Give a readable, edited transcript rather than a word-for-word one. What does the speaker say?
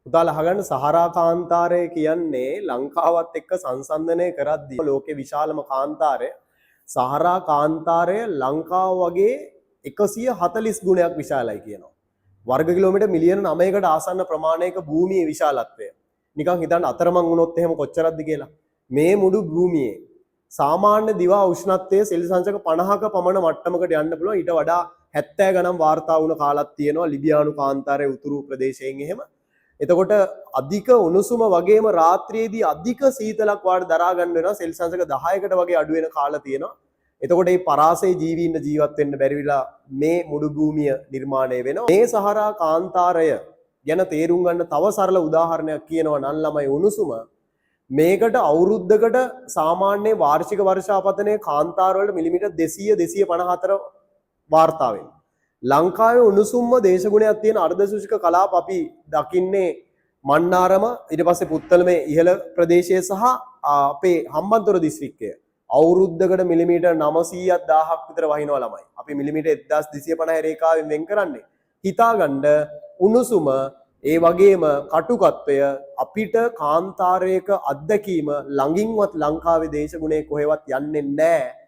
උදාලා අහගන්න සහරා කාන්තාරය කියන්නේ ලංකාවත් එක්ක සංසන්දනය කරද්දී ලෝකේ විශාලම කාන්තාරය සහරා කාන්තාරය ලංකාව වගේ 140 ගුණයක් විශාලයි කියනවා. වර්ග කිලෝමීටර් මිලියන 9කට ආසන්න ප්‍රමාණයක භූමියේ විශාලත්වය. නිකන් හිතන්න අතරමං වුණොත් එහෙම කොච්චරක්ද කියලා. මේ මුළු භූමියේ සාමාන්‍ය දිවා උෂ්ණත්වය සෙල්සියස් 50ක පමණ මට්ටමකට යන්න පුළුවන්. ඊට වඩා 70 ගණන් වාර්තා වුණ කාලක් තියෙනවා ලිබියානු කාන්තාරයේ උතුරු ප්‍රදේශයෙන් එහෙම. එතකොට අධික උණුසුම වගේම රාත්‍රියේදී අධික සීතලක් වාට දරා ගන්න වෙනවා සෙල්සියස් 10කට වගේ අඩු වෙන කාල තියෙනවා. එතකොට මේ පරාසයේ ජීවීන් ජීවත් වෙන්න බැරි විලා මේ මුඩු භූමිය නිර්මාණය වෙනවා. මේ සහරා කාන්තාරය ගැන තේරුම් ගන්න තව සරල උදාහරණයක් කියනවා නම් ළමයි උණුසුම මේකට අවුරුද්දකට සාමාන්‍ය වාර්ෂික වර්ෂාපතනයේ කාන්තාර වලට මිලිමීටර් 200 254 වාර්තා වෙනවා. ලංකාවේ උණුසුම්ම දේශගුණයක් තියෙන අර්ධ සුෂ්ක කලාප අපි දකින්නේ මන්නාරම ඊට පස්සේ පුත්තලමේ ඉහළ ප්‍රදේශයේ සහ අපේ හම්බන්තොට දිස්ත්‍රික්කය. අවුරුද්දකට මිලිමීටර් 900ක් 1000ක් විතර වහිනවා ළමයි. අපි මිලිමීටර් 1250 රේඛාවෙන් වෙන් කරන්නේ. හිතාගන්න උණුසුම ඒ වගේම කටුකත්වය අපිට කාන්තාරයක අත්දැකීම ළඟින්වත් ලංකාවේ දේශගුණේ කොහෙවත් යන්නේ නැහැ.